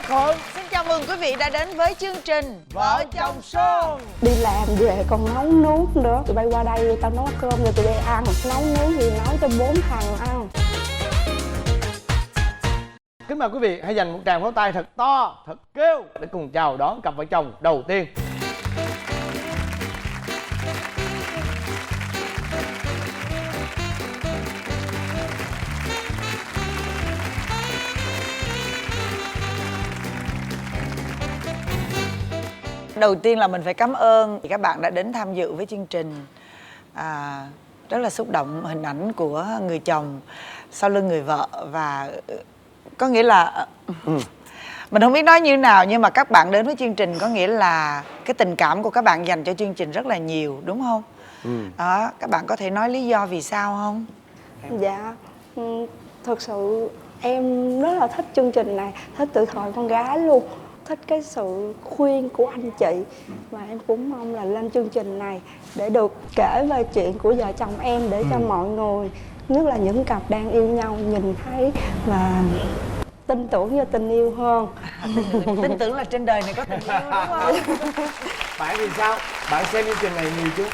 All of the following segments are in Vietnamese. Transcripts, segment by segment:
Khởi. Xin chào mừng quý vị đã đến với chương trình Vợ chồng son. Đi làm về còn nấu nướng nữa. Tụi bay qua đây tao nấu cơm cho tụi bay ăn. Nấu nướng thì nấu cho 4 thằng ăn. Kính mời quý vị hãy dành một tràng pháo tay thật to, thật kêu để cùng chào đón cặp vợ chồng đầu tiên. Đầu tiên là mình phải cảm ơn các bạn đã đến tham dự với chương trình. Rất là xúc động hình ảnh của người chồng sau lưng người vợ. Và có nghĩa là mình không biết nói như thế nào, nhưng mà các bạn đến với chương trình có nghĩa là cái tình cảm của các bạn dành cho chương trình rất là nhiều, đúng không? Đó, các bạn có thể nói lý do vì sao không? Dạ, thực sự em rất là thích chương trình này. Thích từ thời con gái luôn. Thích cái sự khuyên của anh chị. Và em cũng mong là lên chương trình này để được kể về chuyện của vợ chồng em, để cho mọi người, nhất là những cặp đang yêu nhau, nhìn thấy và tin tưởng vào tình yêu hơn. Tin tưởng là trên đời này có tình yêu, đúng không? Bạn thì sao? Bạn xem chương trình này nhiều chưa?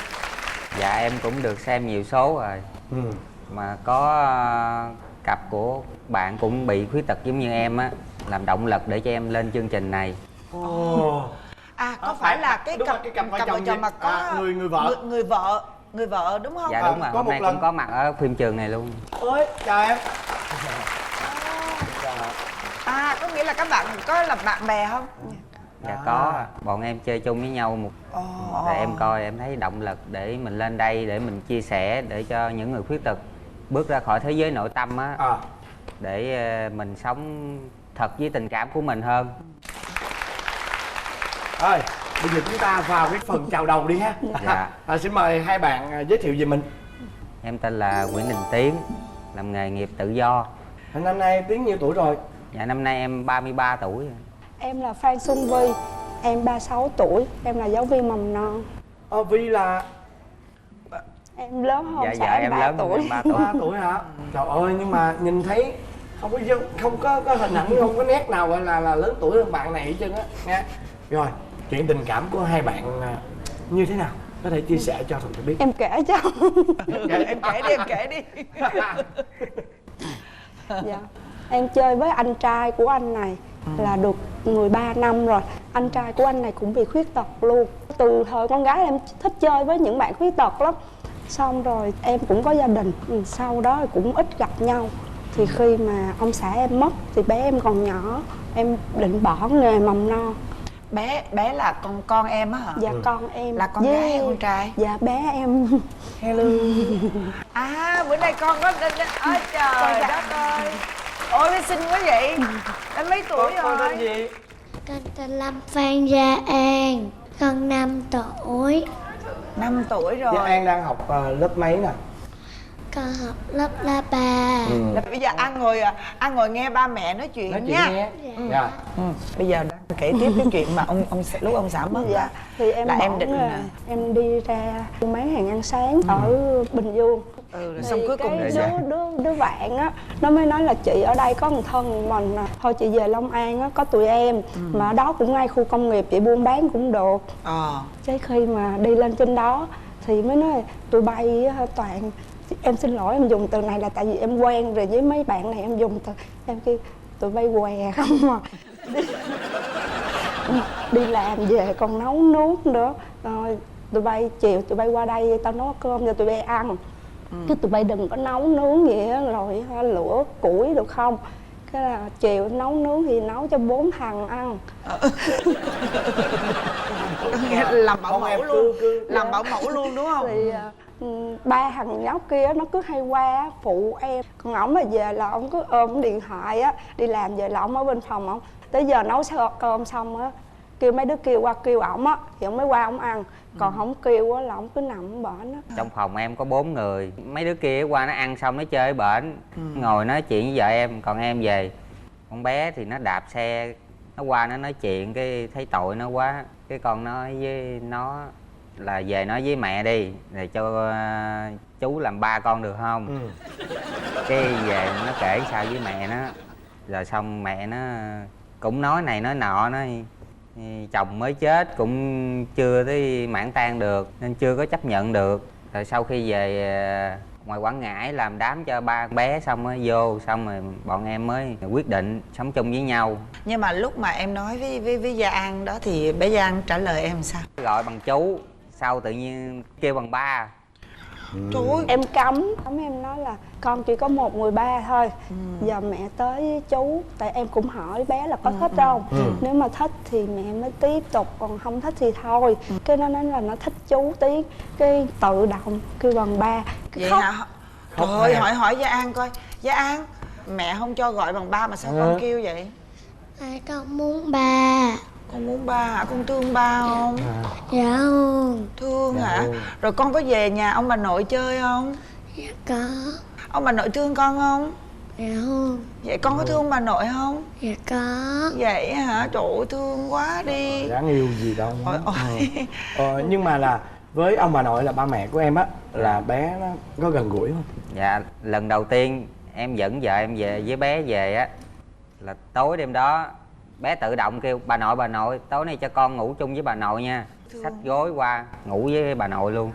Dạ em cũng được xem nhiều số rồi. Mà có cặp của bạn cũng bị khuyết tật giống như em á, làm động lực để cho em lên chương trình này. Có phải là cái cặp vợ chồng mà có người vợ đúng không? Dạ đúng rồi, có hôm một nay lần cũng có mặt ở phim trường này luôn. Ôi, chào em. Có nghĩa là các bạn có là bạn bè không? Dạ có, bọn em chơi chung với nhau một. Rồi em coi em thấy động lực để mình lên đây, để mình chia sẻ, để cho những người khuyết tật bước ra khỏi thế giới nội tâm á, để mình sống thật với tình cảm của mình hơn. Rồi, bây giờ chúng ta vào cái phần chào đầu đi ha. Dạ. Xin mời hai bạn giới thiệu về mình. Em tên là Nguyễn Đình Tiến, làm nghề nghiệp tự do. Năm nay Tiến nhiêu tuổi rồi? Dạ năm nay em 33 tuổi. Em là Phan Xuân Vi, em 36 tuổi, em là giáo viên mầm non. Vi là... Em lớn hơn Dạ em lớn tuổi. em 3 tuổi. 3 tuổi hả? Trời ơi, nhưng mà nhìn thấy không có hình ảnh, không có nét nào gọi là lớn tuổi hơn bạn này hết trơn á nha. Rồi, chuyện tình cảm của hai bạn như thế nào? Có thể chia sẻ cho Thuận biết. Em kể cho. Em kể đi. Dạ. Em chơi với anh trai của anh này là được 13 năm rồi. Anh trai của anh này cũng bị khuyết tật luôn. Từ thời con gái em thích chơi với những bạn khuyết tật lắm. Xong rồi em cũng có gia đình, sau đó cũng ít gặp nhau. Thì khi mà ông xã em mất thì bé em còn nhỏ, em định bỏ nghề mầm non. Bé là con em á hả? Dạ con em. Là con gái hay con trai? Dạ bé em. Hello. Bữa nay con có ôi trời đất ơi. Ôi xinh quá vậy. Em mấy tuổi rồi? Con tên gì? Con tên Lâm Phan Gia An, con 5 tuổi. 5 tuổi rồi. Gia An đang học lớp mấy nè? Con học lớp la 3. Bây giờ An ngồi nghe ba mẹ nói chuyện nha. Nghe. Dạ. Bây giờ đang kể tiếp cái chuyện mà lúc ông xã mất. Dạ. Thì em là bỏ em định nghề. Em đi ra bán hàng ăn sáng ở Bình Dương. Rồi Thì xong cuối cùng cái đứa bạn á, nó mới nói là chị ở đây có một thân mình, thôi chị về Long An á có tụi em, mà ở đó cũng ngay khu công nghiệp, chị buôn bán cũng được. Cái khi mà đi lên trên đó thì mới nói tụi bay toàn, em xin lỗi em dùng từ này là tại vì em quen rồi với mấy bạn này, em dùng từ em kêu tụi bay què không mà. Đi làm về còn nấu nướng nữa, rồi tụi bay chiều tụi bay qua đây tao nấu cơm cho tụi bay ăn. Chứ tụi bay đừng có nấu nướng gì á, rồi lửa củi được không? Cái là chiều nấu nướng thì nấu cho 4 thằng ăn. Làm bảo mẫu luôn. Làm bảo mẫu luôn đúng không? Thì 3 thằng nhóc kia nó cứ hay qua phụ em. Còn ổng mà về là ổng cứ ôm điện thoại á, đi làm về là ổng ở bên phòng ổng. Tới giờ nấu cơm xong á, kêu mấy đứa kia qua kêu ổng á thì ổng mới qua ổng ăn. Còn không kêu á là ổng cứ nằm bển á. Trong phòng em có 4 người, mấy đứa kia qua nó ăn xong nó chơi bển, ngồi nói chuyện với vợ em, còn em về. Con bé thì nó đạp xe, nó qua nó nói chuyện, cái thấy tội nó quá, cái con nói với nó là về nói với mẹ đi, để cho chú làm ba con được không? Cái về nó kể sao với mẹ nó, rồi xong mẹ nó cũng nói này nói nọ, nói chồng mới chết cũng chưa tới mãn tang được nên chưa có chấp nhận được. Rồi sau khi về ngoài Quảng Ngãi làm đám cho ba bé xong mới vô, xong rồi bọn em mới quyết định sống chung với nhau. Nhưng mà lúc mà em nói với Gia An đó thì bé Gia An trả lời em sao? Gọi bằng chú, sau tự nhiên kêu bằng ba. Trời ơi. Em cấm em nói là con chỉ có một người ba thôi. Giờ mẹ tới chú, tại em cũng hỏi bé là có thích không. Nếu mà thích thì mẹ mới tiếp tục, còn không thích thì thôi. Cái nó nói là nó thích chú Tiến, cái tự động kêu bằng ba. Vậy Khóc. hả? Trời ơi, hỏi Gia An coi. Gia An, mẹ không cho gọi bằng ba mà sao con kêu vậy? Con muốn ba. Con muốn ba hả? Con thương ba không? Dạ không. Thương Dạ hả? không. Rồi con có về nhà ông bà nội chơi không? Dạ có. Ông bà nội thương con không? Dạ không. Vậy con có thương ông bà nội không? Dạ có. Vậy hả? Trời ơi, thương quá đi. Đáng yêu gì đâu. Ôi, ôi. Nhưng mà là với ông bà nội là ba mẹ của em á, là bé nó có gần gũi không? Dạ, lần đầu tiên em dẫn vợ em về với bé về á, là tối đêm đó bé tự động kêu bà nội tối nay cho con ngủ chung với bà nội nha. Xách gối qua ngủ với bà nội luôn.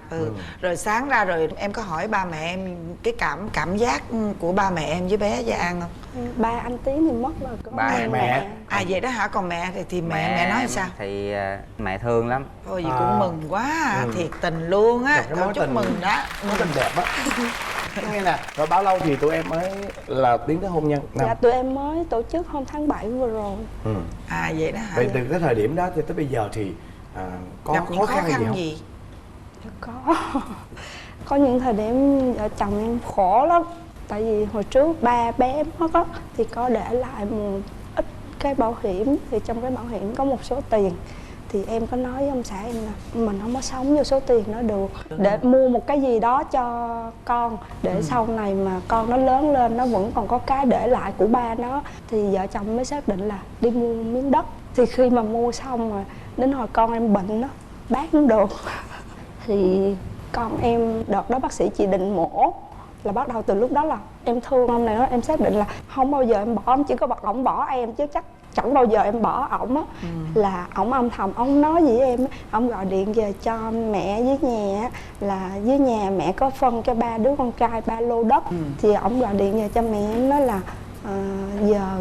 Rồi sáng ra rồi em có hỏi ba mẹ em cái cảm giác của ba mẹ em với bé Gia An không? Ba anh Tiến thì mất rồi, có Ba mẹ. À vậy đó hả? Còn mẹ thì mẹ nói em sao? thì mẹ thương lắm. Thôi gì cũng mừng quá à. Thiệt tình luôn á. Cái mối Chúc tình- mừng đó. Mối tình đẹp á. Nghe nè, rồi bao lâu thì tụi em mới là tiến tới hôn nhân? Dạ tụi em mới tổ chức hôm tháng 7 vừa rồi. À vậy đó hả? Vậy từ cái thời điểm đó cho tới bây giờ thì có Gặp những khó khăn gì không? Dạ có những thời điểm vợ chồng em khổ lắm. Tại vì hồi trước ba bé em mất á, thì có để lại một ít cái bảo hiểm. Thì trong cái bảo hiểm có một số tiền. Thì em có nói với ông xã em là mình không có sống vô số tiền đó được, để mua một cái gì đó cho con, để sau này mà con nó lớn lên nó vẫn còn có cái để lại của ba nó. Thì vợ chồng mới xác định là đi mua miếng đất. Thì khi mà mua xong rồi đến hồi con em bệnh đó, bán không được thì con em đợt đó bác sĩ chỉ định mổ. Là bắt đầu từ lúc đó là em thương ông này đó, em xác định là không bao giờ em bỏ ông, chỉ có bật ổng bỏ em chứ chắc chẳng bao giờ em bỏ ổng á. Là ổng âm thầm, ổng nói gì với em á, ổng gọi điện về cho mẹ dưới nhà á, là dưới nhà mẹ có phân cho ba đứa con trai 3 lô đất. Thì ổng gọi điện về cho mẹ em nói là giờ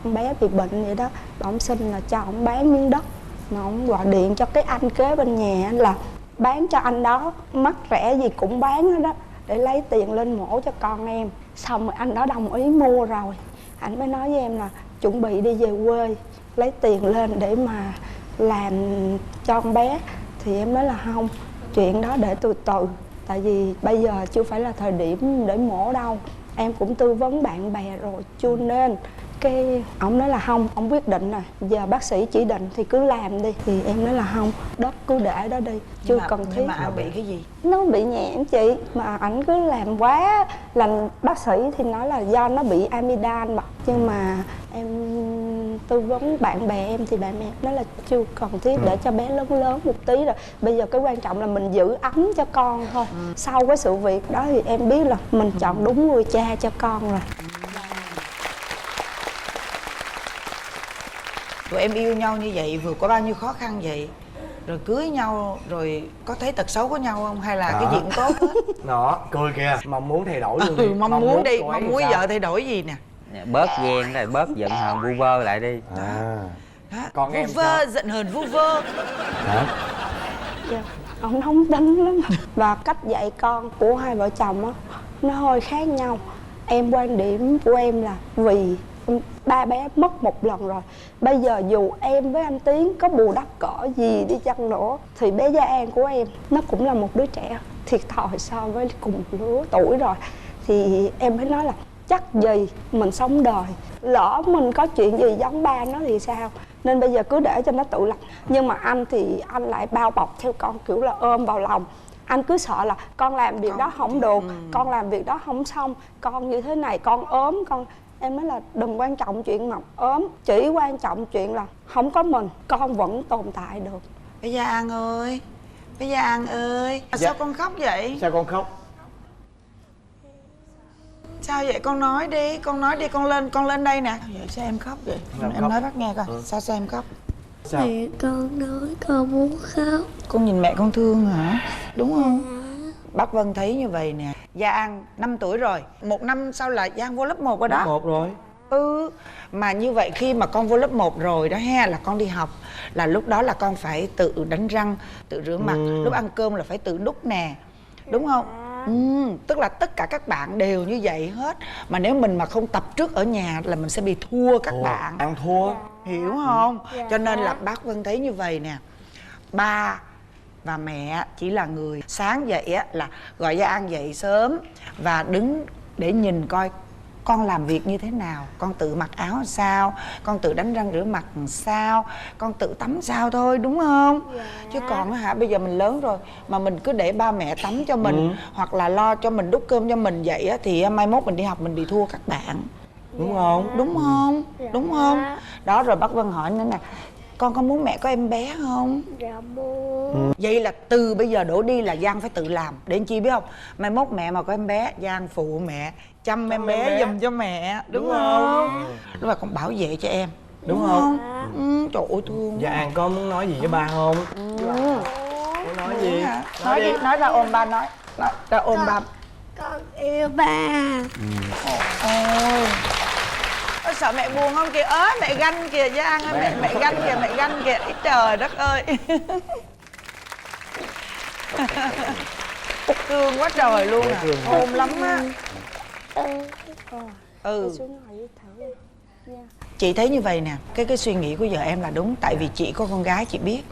con bé bị bệnh vậy đó, ổng xin là cho ổng bán miếng đất. Mà ổng gọi điện cho cái anh kế bên nhà là bán cho anh đó, mắc rẻ gì cũng bán hết đó, để lấy tiền lên mổ cho con em. Xong rồi anh đó đồng ý mua rồi, anh mới nói với em là chuẩn bị đi về quê lấy tiền lên để mà làm cho con bé. Thì em nói là không, chuyện đó để từ từ, tại vì bây giờ chưa phải là thời điểm để mổ đâu. Em cũng tư vấn bạn bè rồi, chưa nên. Cái ổng nói là không, ổng quyết định rồi, giờ bác sĩ chỉ định thì cứ làm đi. Thì em nói là không, đất cứ để đó đi, chưa cần thiết. Nhưng mà An bị cái gì? Nó bị nhẹ chị, mà ảnh cứ làm quá. Là bác sĩ thì nói là do nó bị amidan mà. Nhưng mà em tư vấn bạn bè em thì bạn bè nói là chưa cần thiết, để cho bé lớn lớn một tí rồi. Bây giờ cái quan trọng là mình giữ ấm cho con thôi. Sau cái sự việc đó thì em biết là mình chọn đúng người cha cho con rồi. Tụi em yêu nhau như vậy, vượt qua bao nhiêu khó khăn vậy, rồi cưới nhau rồi có thấy tật xấu của nhau không, hay là cái gì cũng tốt hết? Nó cười kìa, mong muốn thay đổi luôn đi. Mong muốn đi, cô ấy mong muốn sao? vợ thay đổi gì nè? Bớt ghen rồi bớt giận hờn vu vơ lại đi. Đó. Còn em Vu vơ, sao? giận hờn vu vơ. Hả? Dạ, ông nóng tính lắm. Và cách dạy con của hai vợ chồng á, nó hơi khác nhau. Em quan điểm của em là vì ba bé mất một lần rồi, bây giờ dù em với anh Tiến có bù đắp cỡ gì đi chăng nữa thì bé Gia An của em nó cũng là một đứa trẻ thiệt thòi so với cùng lứa tuổi rồi. Thì em mới nói là chắc gì mình sống đời, lỡ mình có chuyện gì giống ba nó thì sao. Nên bây giờ cứ để cho nó tự lập. Nhưng mà anh thì anh lại bao bọc theo con kiểu là ôm vào lòng. Anh cứ sợ là con làm việc đó không được, con làm việc đó không xong, con như thế này, con ốm, con... Em nói là đừng quan trọng chuyện mà ốm, chỉ quan trọng chuyện là không có mình, con vẫn tồn tại được. Bé Gia An ơi, bé Gia An ơi, Dạ. sao con khóc vậy? Sao con khóc? Sao vậy con nói đi, con lên đây nè. Vậy sao em khóc vậy? Em nói bác nghe coi. Sao em khóc? Sao? Mẹ con nói con muốn khóc. Con nhìn mẹ con thương hả? Đúng không? Bác Vân thấy như vậy nè. Gia An 5 tuổi rồi, 1 năm sau là Gia An vô lớp 1 rồi đó. Lớp 1 rồi. Mà như vậy khi mà con vô lớp 1 rồi đó ha, là con đi học, là lúc đó là con phải tự đánh răng, tự rửa mặt, lúc ăn cơm là phải tự đút nè, đúng không? Tức là tất cả các bạn đều như vậy hết. Mà nếu mình mà không tập trước ở nhà là mình sẽ bị thua các bạn. Ăn thua. Hiểu không? Cho nên là bác Vân thấy như vậy nè. Ba và mẹ chỉ là người sáng dậy á là gọi Gia An dậy sớm và đứng để nhìn coi con làm việc như thế nào, con tự mặc áo sao, con tự đánh răng rửa mặt sao, con tự tắm sao thôi, đúng không? Chứ còn hả, bây giờ mình lớn rồi mà mình cứ để ba mẹ tắm cho mình hoặc là lo cho mình đút cơm cho mình vậy á, thì mai mốt mình đi học mình bị thua các bạn. Đúng không? Đúng không? Đúng không? Đó, rồi bác Vân hỏi nữa nè, con có muốn mẹ có em bé không? Dạ muốn. Vậy là từ bây giờ đổ đi là Giang phải tự làm. Để anh Chi biết không? Mai mốt mẹ mà có em bé, Giang phụ mẹ chăm em bé giùm cho mẹ. Đúng không? Lúc mà con bảo vệ cho em. Đúng không? Trời ơi thương. Dạ An có muốn nói gì với ba không? Muốn nói gì? Nói đi, nói ra ôm ba nói ra ôm ba. Con yêu ba. Ôi. Ôi, sợ mẹ buồn không kìa? Mẹ ganh kìa Giang ơi, mẹ ganh kìa, mẹ ganh kìa. Ý trời đất ơi. Thương quá trời luôn à. Ôm lắm á. Chị thấy như vậy nè, cái suy nghĩ của vợ em là đúng. Tại vì chị có con gái chị biết.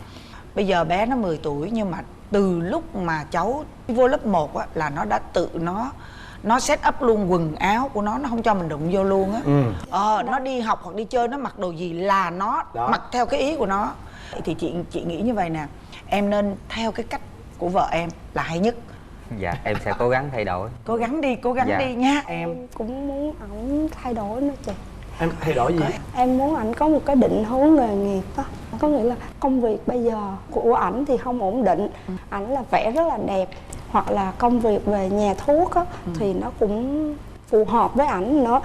Bây giờ bé nó 10 tuổi nhưng mà từ lúc mà cháu vô lớp 1 á là nó đã tự nó set up luôn quần áo của nó không cho mình đụng vô luôn á. Nó đi học hoặc đi chơi nó mặc đồ gì là nó mặc theo cái ý của nó. Thì chị nghĩ như vậy nè, em nên theo cái cách của vợ em là hay nhất. Dạ em sẽ cố gắng thay đổi. Cố gắng đi Dạ. nha. Em cũng muốn ổng thay đổi nữa chị. Em thay đổi gì? Em muốn ảnh có một cái định hướng nghề nghiệp á. Có nghĩa là công việc bây giờ của ảnh thì không ổn định. Ảnh là vẽ rất là đẹp. Hoặc là công việc về nhà thuốc á thì nó cũng phù hợp với ảnh nữa.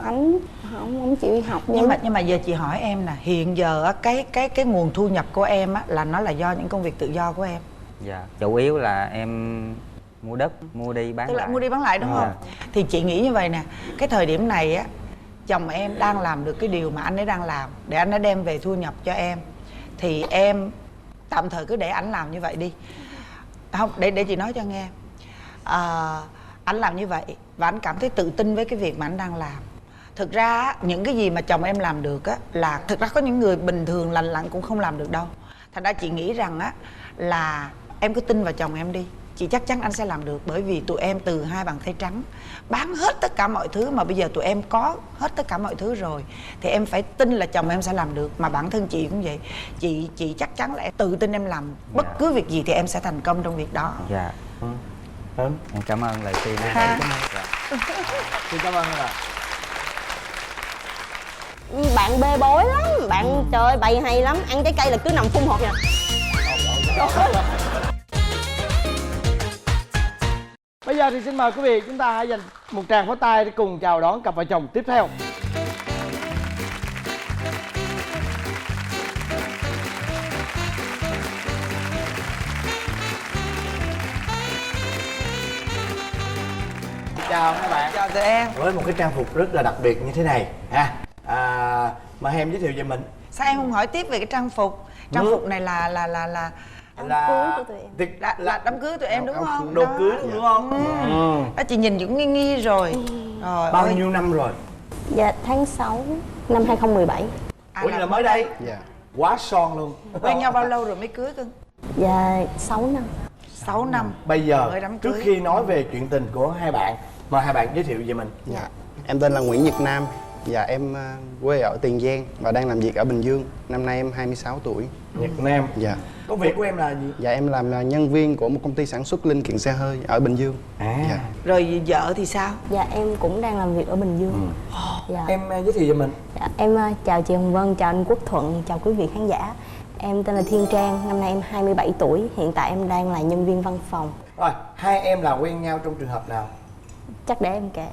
Ảnh không chịu đi học. Nhưng mà giờ chị hỏi em là hiện giờ á, cái nguồn thu nhập của em á là nó là do những công việc tự do của em. Dạ chủ yếu là em mua đất, mua đi bán Tức là lại. mua đi bán lại đúng không? Thì chị nghĩ như vậy nè, cái thời điểm này á chồng em đang làm được cái điều mà anh ấy đang làm để anh ấy đem về thu nhập cho em, thì em tạm thời cứ để ảnh làm như vậy đi. Không, để chị nói cho nghe. Anh làm như vậy và anh cảm thấy tự tin với cái việc mà anh đang làm. Thực ra á, những cái gì mà chồng em làm được á là thực ra có những người bình thường lành lặn cũng không làm được đâu. Thành ra chị nghĩ rằng á là em cứ tin vào chồng em đi. Chị chắc chắn anh sẽ làm được. Bởi vì tụi em từ 2 bàn tay trắng bán hết tất cả mọi thứ, mà bây giờ tụi em có hết tất cả mọi thứ rồi thì em phải tin là chồng em sẽ làm được. Mà bản thân chị cũng vậy. Chị chắc chắn là em tự tin em làm bất cứ việc gì thì em sẽ thành công trong việc đó. Dạ. Em cảm ơn lời khuyên. Xin cảm ơn ạ. Bạn bê bối lắm, bạn trời ơi bày hay lắm, ăn trái cây là cứ nằm phun hột nè. Bây giờ thì xin mời quý vị chúng ta hãy dành một tràng pháo tay để cùng chào đón cặp vợ chồng tiếp theo. Chào các bạn. Chào tụi em. Với một cái trang phục rất là đặc biệt như thế này ha. Mời em giới thiệu về mình. Sao em không hỏi tiếp về cái trang phục? Trang phục này là Đám cưới của tụi em. là đám cưới tụi em đúng không? Đồ cưới đúng không? Đó, chị nhìn cũng nghi rồi. Rồi Bao nhiêu năm rồi? Dạ tháng 6 năm 2017. Ủa như là mới đây? Dạ. Quá son luôn. Quen nhau bao lâu rồi mới cưới cưng? Dạ 6 năm. 6 năm. Bây giờ Mới đám cưới. trước khi nói về chuyện tình của hai bạn, mời hai bạn giới thiệu về mình. Dạ. Em tên là Nguyễn Nhật Nam. Dạ em quê ở Tiền Giang và đang làm việc ở Bình Dương. Năm nay em 26 tuổi. Nhật Nam. Dạ. Công việc của em là gì? Dạ em làm nhân viên của một công ty sản xuất linh kiện xe hơi ở Bình Dương. Dạ. Rồi vợ thì sao? Dạ em cũng đang làm việc ở Bình Dương. Dạ. Em giới thiệu về mình. Dạ, em chào chị Hồng Vân, chào anh Quốc Thuận, chào quý vị khán giả. Em tên là Thiên Trang, năm nay em 27 tuổi, hiện tại em đang là nhân viên văn phòng. Rồi, hai em là quen nhau trong trường hợp nào? Chắc để em kể.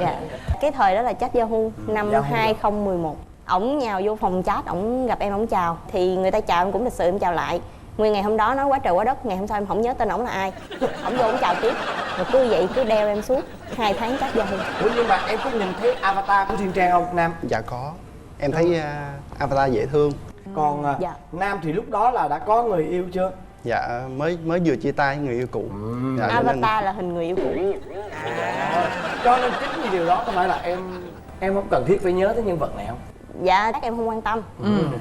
Dạ. Cái thời đó là chat Yahoo năm Yahoo. 2011. Ổng nhào vô phòng chat, ổng gặp em, ổng chào. Thì người ta chào em cũng lịch sự, em chào lại. Nguyên ngày hôm đó nói quá trời quá đất, ngày hôm sau em không nhớ tên ổng là ai. Ổng vô ổng chào tiếp, rồi cứ vậy cứ đeo em suốt 2 tháng chat Yahoo. Ủa nhưng mà em có nhìn thấy avatar của Thiên Trang không Nam? Dạ có. Em thấy avatar dễ thương. Còn Dạ. Nam thì lúc đó là đã có người yêu chưa? Dạ mới vừa chia tay người yêu cũ. Dạ, cho nên- Avatar là hình người yêu cũ. Cho nên chính vì điều đó có phải là em không cần thiết phải nhớ tới nhân vật này không? Dạ, chắc em không quan tâm.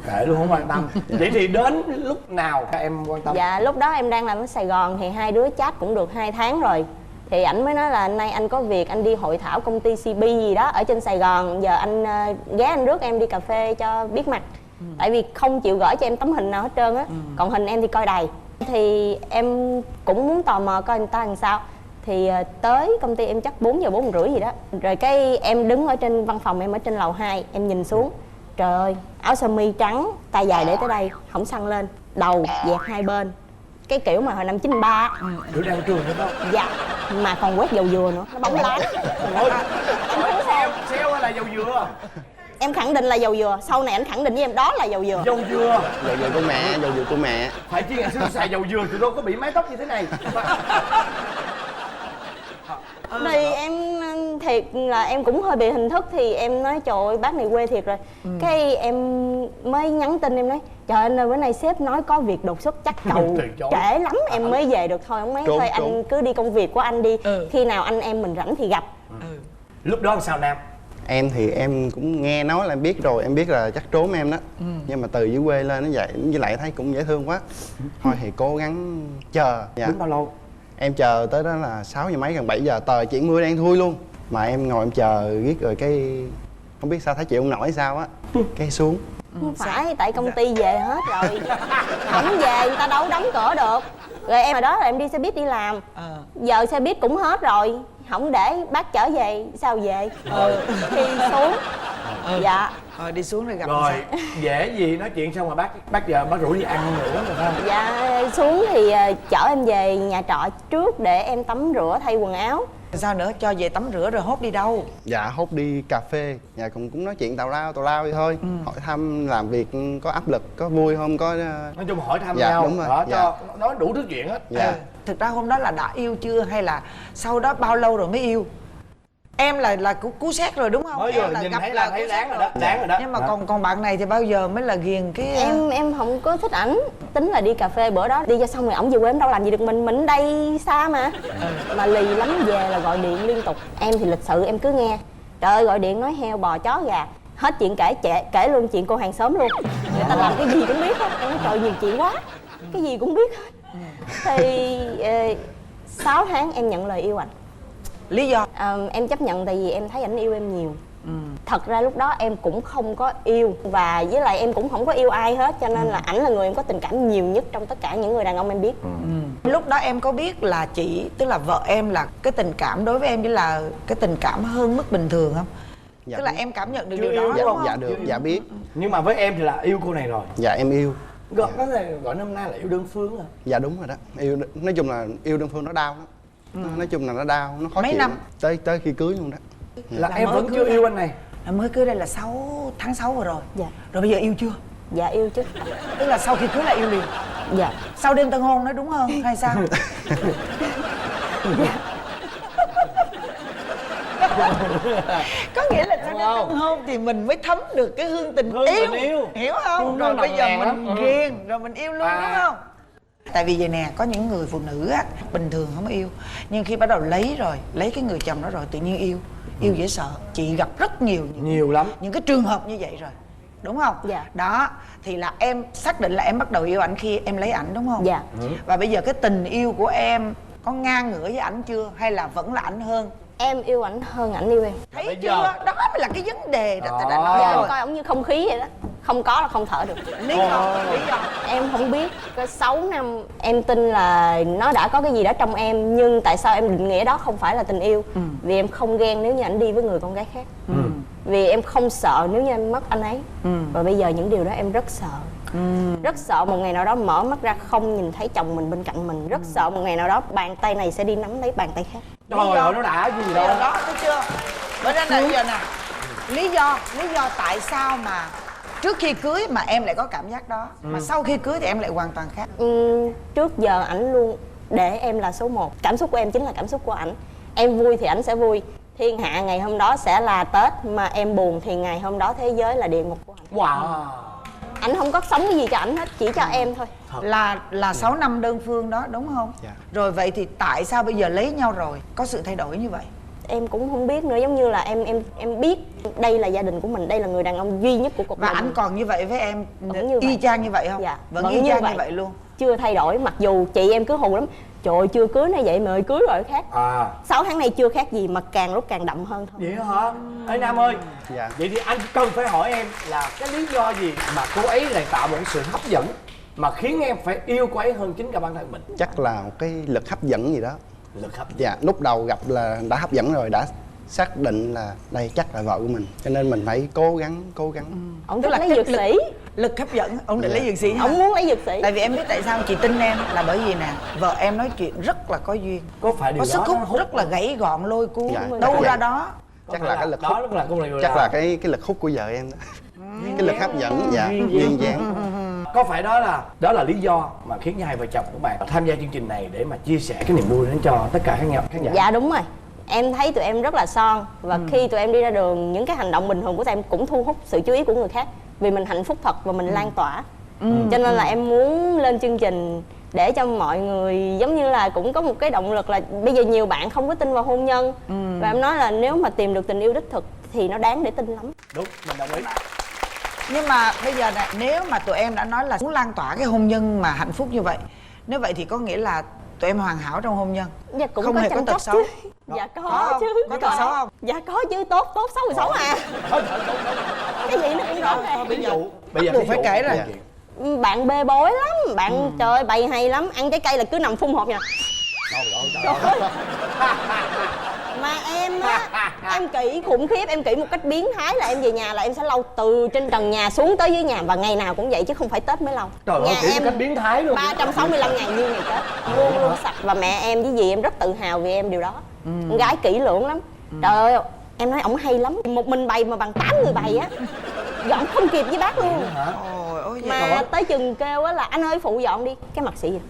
Kệ luôn, không quan tâm. Vậy thì đến lúc nào các em quan tâm? Dạ, lúc đó em đang làm ở Sài Gòn thì hai đứa chat cũng được 2 tháng rồi. Thì ảnh mới nói là nay anh có việc, anh đi hội thảo công ty CP gì đó ở trên Sài Gòn. Giờ anh ghé anh rước em đi cà phê cho biết mặt. Tại vì không chịu gửi cho em tấm hình nào hết trơn á. Còn hình em thì coi đầy. Thì em cũng muốn tò mò coi người ta làm sao. Thì tới công ty em chắc 4 giờ 4 rưỡi gì đó. Rồi cái em đứng ở trên văn phòng em ở trên lầu 2. Em nhìn xuống. Trời ơi, áo sơ mi trắng, tay dài để tới đây, không xăng lên. Đầu dẹt hai bên. Cái kiểu mà hồi năm 93 á. Kiểu đang trường phải không? Dạ, mà còn quét dầu dừa nữa, nó bóng láng. Ôi, xeo hay là dầu dừa? Em khẳng định là dầu dừa, sau này anh khẳng định với em đó là dầu dừa. Dầu dừa. Dầu dừa của mẹ, dầu dừa của mẹ. Phải chi ngày xưa xài dầu dừa thì đâu có bị mái tóc như thế này. Thì em thiệt là em cũng hơi bị hình thức. Thì em nói trời ơi bác này quê thiệt rồi. Cái em mới nhắn tin em nói trời anh ơi bữa nay sếp nói có việc đột xuất chắc cầu Từ chối. trễ lắm em mới về được thôi. Ông nói Trốn, thôi trốn. anh cứ đi công việc của anh đi. Khi nào anh em mình rảnh thì gặp. Lúc đó làm sao Nam? Em thì em cũng nghe nói là em biết rồi, em biết là chắc trốn em đó. Nhưng mà từ dưới quê lên nó vậy, với lại thấy cũng dễ thương quá. Thôi thì cố gắng chờ. Dạ. Đứng bao lâu? Em chờ tới đó là 6 giờ mấy gần 7 giờ, trời chuyển mưa đen thui luôn. Mà em ngồi em chờ riết rồi cái không biết sao thấy chịu không nổi sao á. Cái xuống. Không phải, tại công ty về hết rồi. Không về người ta đâu đóng cửa được. Rồi em hồi đó là em đi xe buýt đi làm. Giờ xe buýt cũng hết rồi. Không để bác chở về, sao về? Thì xuống. Dạ. Rồi đi xuống rồi gặp Rồi, sao? dễ gì nói chuyện xong rồi bác giờ bác rủ đi ăn nữa rồi phải không? Dạ, xuống thì chở em về nhà trọ trước để em tắm rửa thay quần áo. Sao nữa, cho về tắm rửa rồi hốt đi đâu? Dạ hốt đi cà phê. Dạ cũng nói chuyện tào lao vậy thôi. Hỏi thăm làm việc có áp lực, có vui không, có Nói chung hỏi thăm Dạ, nhau. đúng rồi. Đó, Dạ. cho nói đủ thứ chuyện hết. Dạ. Thực ra hôm đó là đã yêu chưa hay là sau đó bao lâu rồi mới yêu? Em là cú xét rồi đúng không? Mới Em vừa là nhìn gặp thấy là là thấy cú đáng xét rồi đó, đáng rồi đó. Nhưng mà Đó. còn bạn này thì bao giờ mới là ghiền cái Em không có thích ảnh. Tính là đi cà phê bữa đó đi cho xong rồi ổng về quê em đâu làm gì được mình ở đây xa mà. Mà lì lắm về là gọi điện liên tục. Em thì lịch sự em cứ nghe. Trời ơi gọi điện nói heo bò chó gà. Hết chuyện kể luôn chuyện cô hàng xóm luôn. Người ta làm cái gì cũng biết hết. Em nói trời nhiều chuyện quá. Cái gì cũng biết hết. Thì 6 tháng em nhận lời yêu ảnh. lý do? Em chấp nhận tại vì em thấy ảnh yêu em nhiều. Thật ra lúc đó em cũng không có yêu. Và với lại em cũng không có yêu ai hết. Cho nên là ảnh là người em có tình cảm nhiều nhất trong tất cả những người đàn ông em biết. Lúc đó em có biết là chị, tức là vợ em là cái tình cảm đối với em chỉ là cái tình cảm hơn mức bình thường không? Dạ Tức là biết. em cảm nhận được Chưa điều đó yêu, đúng không? Dạ được, dạ biết. Nhưng mà với em thì là yêu cô này rồi. Dạ em yêu. Gọi năm nay là yêu đơn phương à? Dạ đúng rồi đó. Yêu nói chung là yêu đơn phương nó đau lắm. Nói chung là nó đau, nó khó Mấy chịu năm? lắm. Tới khi cưới luôn đó. Là Là em mới vẫn cưới chưa đây. yêu anh này. Là mới cưới đây là tháng 6 vừa rồi. Dạ. Rồi bây giờ yêu chưa? Dạ yêu chứ. Tức là sau khi cưới là yêu liền. Dạ. Sau đêm tân hôn đó đúng không? Hay sao? Có nghĩa là sau đêm tân hôn thì mình mới thấm được cái hương tình Hương yêu. tình yêu. Hiểu không? Nó Rồi bây nồng giờ nàn mình lắm. ghiền rồi mình yêu luôn À. đúng không? Tại vì vậy nè, có những người phụ nữ á bình thường không yêu, nhưng khi bắt đầu lấy rồi, lấy cái người chồng đó rồi tự nhiên yêu dễ sợ. Chị gặp rất nhiều Nhiều lắm. những cái trường hợp như vậy rồi, đúng không? Dạ. Đó thì là em xác định là em bắt đầu yêu ảnh khi em lấy ảnh đúng không? Dạ. Và bây giờ cái tình yêu của em có ngang ngửa với ảnh chưa hay là vẫn là ảnh hơn? Em yêu ảnh hơn ảnh yêu em. Thấy bây chưa? giờ- Đó mới là cái vấn đề đó ta đã Đó. nói Giờ em rồi. coi ổng như không khí vậy đó. Không có là không thở được. Lý do. Em không biết. Có 6 năm em tin là nó đã có cái gì đó trong em. Nhưng tại sao em định nghĩa đó không phải là tình yêu? Vì em không ghen nếu như ảnh đi với người con gái khác. Vì em không sợ nếu như em mất anh ấy. Và bây giờ những điều đó em rất sợ. Rất sợ một ngày nào đó mở mắt ra không nhìn thấy chồng mình bên cạnh mình. Rất sợ một ngày nào đó bàn tay này sẽ đi nắm lấy bàn tay khác. Trời ơi, nó đã cái gì đâu. Đó, thấy chưa? Bữa nay là bây giờ nè. Lý do tại sao mà trước khi cưới mà em lại có cảm giác đó, mà sau khi cưới thì em lại hoàn toàn khác. Trước giờ ảnh luôn để em là số 1. Cảm xúc của em chính là cảm xúc của ảnh. Em vui thì ảnh sẽ vui. Thiên hạ ngày hôm đó sẽ là Tết, mà em buồn thì ngày hôm đó thế giới là địa ngục của ảnh. Wow. Ảnh không có sống cái gì cho ảnh hết, chỉ cho em thôi. Là 6 năm đơn phương đó, đúng không? Dạ. Rồi vậy thì tại sao bây giờ lấy nhau rồi có sự thay đổi như vậy? Em cũng không biết nữa, giống như là em biết đây là gia đình của mình, đây là người đàn ông duy nhất của cuộc Và đời ảnh mình. còn như vậy với em, Vẫn như y vậy. chang như vậy không? Dạ, Vẫn vẫn y như chang vậy. như vậy luôn. Chưa thay đổi, mặc dù chị em cứ hù lắm. Trời ơi, chưa cưới này vậy mà ơi, cưới rồi khác. 6 tháng nay chưa khác gì mà càng lúc càng đậm hơn thôi. Vậy hả? Ê Nam ơi. Dạ. Vậy thì anh cần phải hỏi em là cái lý do gì mà cô ấy lại tạo một sự hấp dẫn mà khiến em phải yêu cô ấy hơn chính cả bản thân mình? Chắc là một cái lực hấp dẫn gì đó. Lực hấp dẫn. Dạ, lúc đầu gặp là đã hấp dẫn rồi, đã xác định là đây chắc là vợ của mình, cho nên mình phải cố gắng. Ông Tức thích là lấy cái dược sĩ. Lực hấp dẫn, ông định Dạ. lấy dược sĩ hả? Ông muốn lấy dược sĩ. Tại vì em biết tại sao chị tin em là bởi vì nè, vợ em nói chuyện rất là có duyên, Có phải điều có đó sức nó hút rất là gãy gọn lôi cuốn, Dạ, đâu dạ. ra đó. Chắc là cái lực đó hút, lúc là cũng là chắc là cái lực hút của vợ em đó. Cái lực hấp dẫn, dạ, duyên dáng. Có phải đó là lý do mà khiến hai vợ chồng của bạn tham gia chương trình này để mà chia sẻ cái niềm vui đến cho tất cả khán giả? Dạ đúng rồi. Em thấy tụi em rất là son. Và khi tụi em đi ra đường, những cái hành động bình thường của tụi em cũng thu hút sự chú ý của người khác. Vì mình hạnh phúc thật và mình lan tỏa. Cho nên là em muốn lên chương trình để cho mọi người giống như là cũng có một cái động lực là bây giờ nhiều bạn không có tin vào hôn nhân. Và em nói là nếu mà tìm được tình yêu đích thực thì nó đáng để tin lắm. Đúng, mình đồng ý. Nhưng mà bây giờ nè, nếu mà tụi em đã nói là muốn lan tỏa cái hôn nhân mà hạnh phúc như vậy, nếu vậy thì có nghĩa là tụi em hoàn hảo trong hôn nhân, Dạ cũng không có hề có chăm tật sóc xấu. chứ. Dạ Có có không? chứ. Có tật xấu không? Dạ có chứ, tốt xấu thì xấu à. cái gì nó cũng rõ ràng. Ví dụ bây giờ Buộc phải kể rồi. Bạn bê bối lắm, bạn trời ơi bày hay lắm, ăn trái cây là cứ nằm phun hộp nha. Trời ơi. Mà em á, em kỹ khủng khiếp, em kỹ một cách biến thái là em về nhà là em sẽ lau từ trên trần nhà xuống tới dưới nhà, và ngày nào cũng vậy chứ không phải Tết mới lau. Trời ơi, Nhà kiểu em cách biến thái luôn. 365 ngày như ngày Tết, luôn luôn sạch, và mẹ em với dì em rất tự hào vì em điều đó. Con gái kỹ lưỡng lắm. Trời ơi, em nói ổng hay lắm, một mình bày mà bằng 8 người bày á, dọn không kịp với bác luôn. Ôi ôi vậy Mà tới chừng kêu á là anh ơi phụ dọn đi, cái mặt xị vậy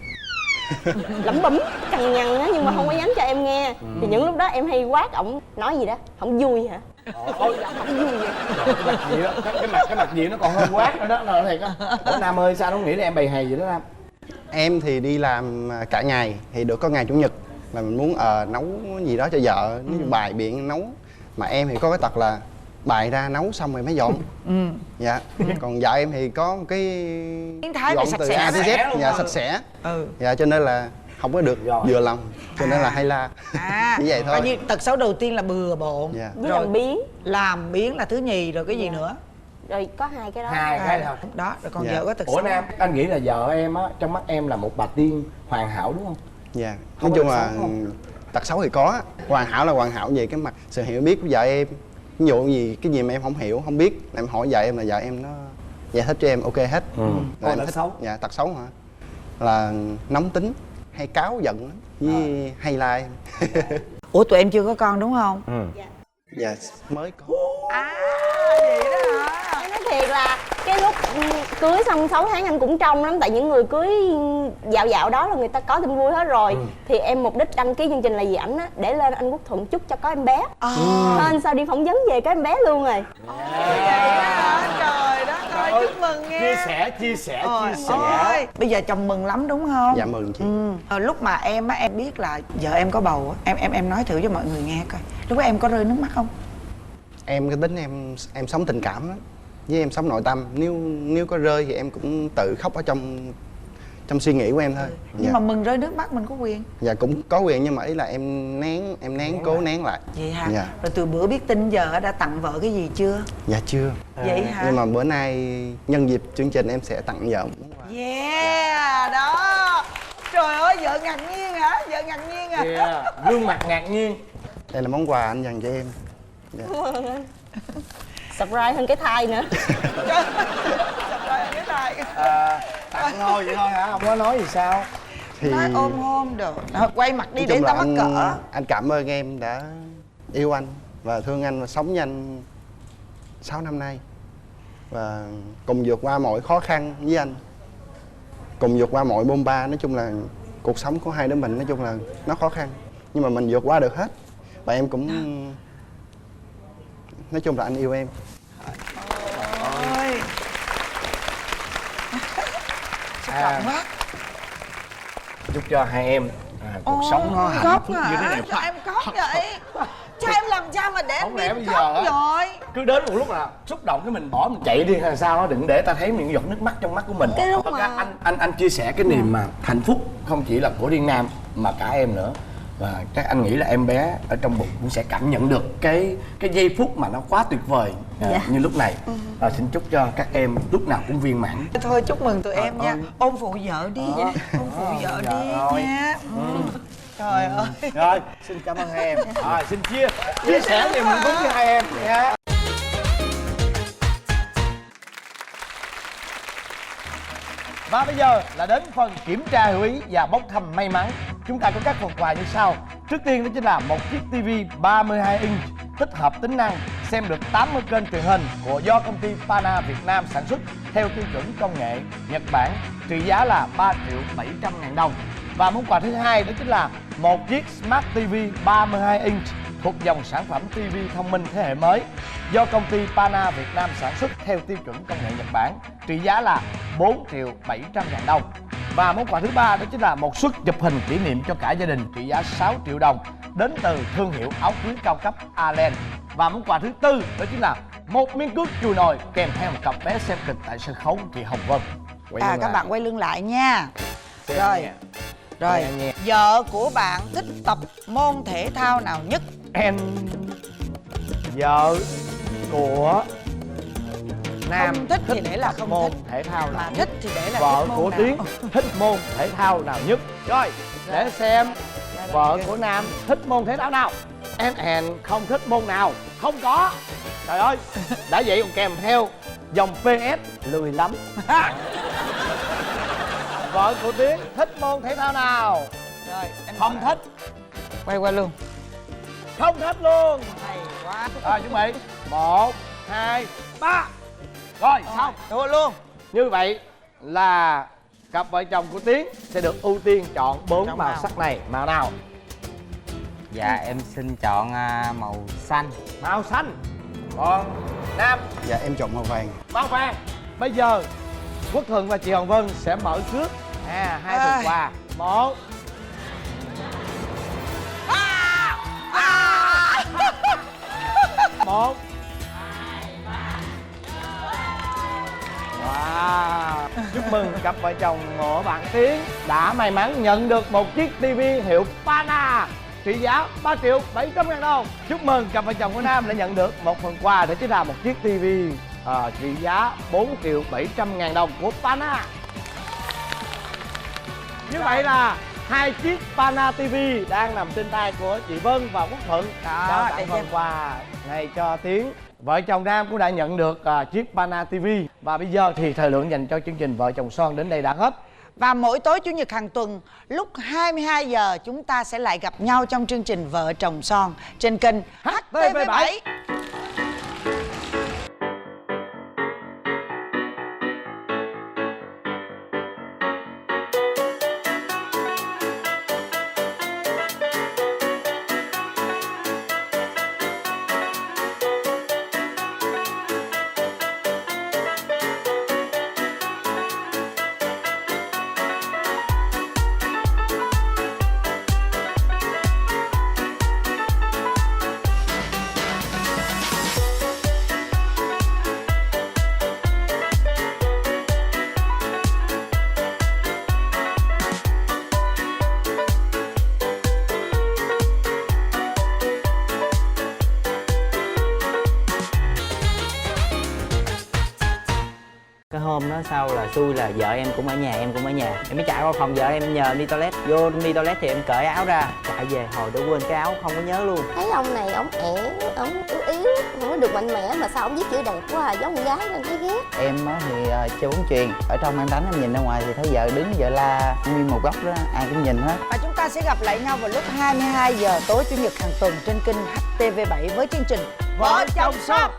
lẩm bẩm cằn nhằn á, nhưng mà không có dám cho em nghe. Thì những lúc đó em hay quát ổng, nói gì đó không vui hả, không vui vậy. Cái mặt gì nó còn hơn quát nữa đó, là thiệt á. Ủa Nam ơi, sao nó nghĩ là em bày hay vậy đó Nam? Em thì đi làm cả ngày, thì được có ngày chủ nhật là mình muốn nấu gì đó cho vợ, ví dụ bài biện nấu. Mà em thì có cái tật là bày ra nấu xong rồi mới dọn. Dạ. Còn vợ em thì có một cái biến thái về dọn sạch từ sẽ A tới Z, luôn dạ, rồi. sạch sẽ. Ừ. Dạ, cho nên là không có được Rồi. vừa lòng, cho nên là hay la. Chỉ vậy thôi. Coi như tật xấu đầu tiên là bừa bộn. Dạ. Với làm biến. Làm biến là thứ nhì, rồi cái gì nữa? Rồi có hai cái đó. Hai cái thôi. Đó, rồi còn Dạ. vợ có tật Ủa xấu. Nam, anh nghĩ là vợ em á, trong mắt em là một bà tiên hoàn hảo đúng không? Dạ. Không Nói có chung tật là xấu không? tật xấu thì có. Hoàn hảo là hoàn hảo về cái mặt sự hiểu biết của vợ em. Ví dụ cái gì mà em không hiểu, không biết, em hỏi vợ em là vợ em nó giải thích cho em ok hết. Rồi Còn em tật thích. xấu? Dạ, tật xấu hả? Là nóng tính, hay cáu giận lắm, với hay la em. Ủa tụi em chưa có con đúng không? Dạ, mới có. Vậy đó hả? Em nói thiệt là cái lúc cưới xong 6 tháng anh cũng trông lắm. Tại những người cưới dạo đó là người ta có tin vui hết rồi. Thì em mục đích đăng ký chương trình là gì ảnh á, để lên anh Quốc Thuận chúc cho có em bé. Nên sao đi phỏng vấn về có em bé luôn rồi. Vậy đó hả? Trời đất ơi, chúc mừng nghe. Chia sẻ. Ôi, bây giờ chồng mừng lắm đúng không? Dạ mừng chị. Lúc mà em á, em biết là vợ em có bầu á, em nói thử cho mọi người nghe coi. Lúc đó em có rơi nước mắt không? Em cái tính em sống tình cảm lắm, với em sống nội tâm. Nếu có rơi thì em cũng tự khóc ở trong suy nghĩ của em thôi. Nhưng mà mừng rơi nước mắt mình có quyền. Dạ cũng có quyền, nhưng mà ý là em nén cố nén lại. Vậy hả? Dạ. Rồi từ bữa biết tin giờ đã tặng vợ cái gì chưa? Dạ chưa. Vậy hả? Nhưng mà bữa nay nhân dịp chương trình em sẽ tặng vợ một món quà. Yeah, đó. Trời ơi, vợ ngạc nhiên hả? Vợ ngạc nhiên à? Yeah. Gương mặt ngạc nhiên. Đây là món quà anh dành cho em. Dạ. Surprise hơn cái thai nữa. Rồi, cái này. Tặng thôi vậy thôi hả? Không có nói gì sao? Thì nói ôm hôn được. Thôi, quay mặt đi nói để chung tao là mắc cỡ. anh cảm ơn em đã yêu anh và thương anh và sống với anh 6 năm nay, và cùng vượt qua mọi khó khăn với anh, cùng vượt qua mọi bôn ba. Nói chung là cuộc sống của hai đứa mình nói chung là nó khó khăn nhưng mà mình vượt qua được hết, và em cũng nói chung là anh yêu em. Ôi. Xúc động quá. Chúc cho hai em cuộc sống nó hạnh khóc phúc như thế này. Cho em khóc vậy? Cho em làm sao mà để em Không lẽ biết bây khóc giờ á, rồi? cứ đến một lúc là xúc động cái mình bỏ mình chạy đi hay sao đó, đừng để ta thấy những giọt nước mắt trong mắt của mình. Cái lúc Thật mà- ra anh chia sẻ cái niềm mà hạnh phúc không chỉ là của riêng Nam mà cả em nữa, và chắc anh nghĩ là em bé ở trong bụng cũng sẽ cảm nhận được cái giây phút mà nó quá tuyệt vời như lúc này. Xin chúc cho các em lúc nào cũng viên mãn. Thôi chúc mừng tụi em nha. Ôm phụ vợ đi. Ôm phụ vợ đi rồi. nha. Trời ơi. Rồi, xin cảm ơn hai em. Xin chia sẻ niềm hạnh phúc với hai em nha. Và bây giờ là đến phần kiểm tra hữu ý và bốc thăm may mắn. Chúng ta có các phần quà như sau. Trước tiên đó chính là một chiếc TV 32 inch tích hợp tính năng xem được 80 kênh truyền hình do công ty Pana Việt Nam sản xuất theo tiêu chuẩn công nghệ Nhật Bản, trị giá là 3.700.000 đồng. Và món quà thứ hai đó chính là một chiếc Smart TV 32 inch thuộc dòng sản phẩm TV thông minh thế hệ mới do công ty Pana Việt Nam sản xuất theo tiêu chuẩn công nghệ Nhật Bản, trị giá là 4.700.000 đồng. Và món quà thứ ba đó chính là một suất chụp hình kỷ niệm cho cả gia đình trị giá 6 triệu đồng đến từ thương hiệu áo cưới cao cấp Allen. Và món quà thứ tư đó chính là một miếng cước chùi nồi kèm theo một cặp vé xem kịch tại sân khấu chị Hồng Vân. Các bạn quay lưng lại nha. Xem Rồi. nha. Rồi, Nghe, nghe. vợ của bạn thích tập môn thể thao nào nhất? Em vợ của Nam Không thích thì để là tập không môn thích. thể thao Mà nào thích thì để là vợ thích môn của nào. Tiến thích môn thể thao nào nhất. Rồi để xem vợ của Nam thích môn thể thao nào. Em hèn không thích môn nào, không có. Trời ơi, đã vậy còn kèm theo dòng PS lười lắm. Vợ của Tiến thích môn thể thao nào? Rồi, em Không thích. quay qua luôn. Không thích luôn. Hay quá. Rồi chuẩn bị 1, 2, 3. Rồi xong. Thua luôn. Như vậy là cặp vợ chồng của Tiến sẽ được ưu tiên chọn 4 Chọn màu màu. sắc này. Màu nào? Dạ em xin chọn màu xanh. Màu xanh. Còn Nam? Dạ em chọn màu vàng. Màu vàng. Bây giờ Quốc Thuận và chị Hồng Vân sẽ mở cước hai phần quà. 1. Một. Wow. Chúc mừng cặp vợ chồng của bạn Tiến đã may mắn nhận được một chiếc TV hiệu Pana trị giá 3.700.000 đồng. Chúc mừng cặp vợ chồng của Nam đã nhận được một phần quà, đó chính là một chiếc TV trị giá 4.700.000 đồng của Pana. Như vậy là hai chiếc Pana TV đang nằm trên tay của chị Vân và Quốc Thuận. Đó, Trao để tặng phần quà này cho Tiến. Vợ chồng Nam cũng đã nhận được chiếc Pana TV. Và bây giờ thì thời lượng dành cho chương trình Vợ chồng son đến đây đã hết. Và mỗi tối Chủ nhật hàng tuần lúc 22 giờ chúng ta sẽ lại gặp nhau trong chương trình Vợ chồng son trên kênh HTV7. hôm đó sau là xui là vợ em cũng ở nhà, em cũng ở nhà. Em mới chạy qua phòng vợ em nhờ em đi toilet. Vô đi toilet thì em cởi áo ra, chạy về hồi đã quên cái áo, không có nhớ luôn. Thấy ông này ổng ẻo, ổng yếu yếu, không có được mạnh mẽ mà sao ổng viết chữ đẹp quá à, giống con gái nên thấy ghét. Em á thì chơi bóng chuyền, ở trong em đánh em nhìn ra ngoài thì thấy vợ đứng vợ la nguyên một góc đó, ai cũng nhìn hết. Và chúng ta sẽ gặp lại nhau vào lúc 22 giờ tối chủ nhật hàng tuần trên kênh HTV7 với chương trình Vợ chồng son.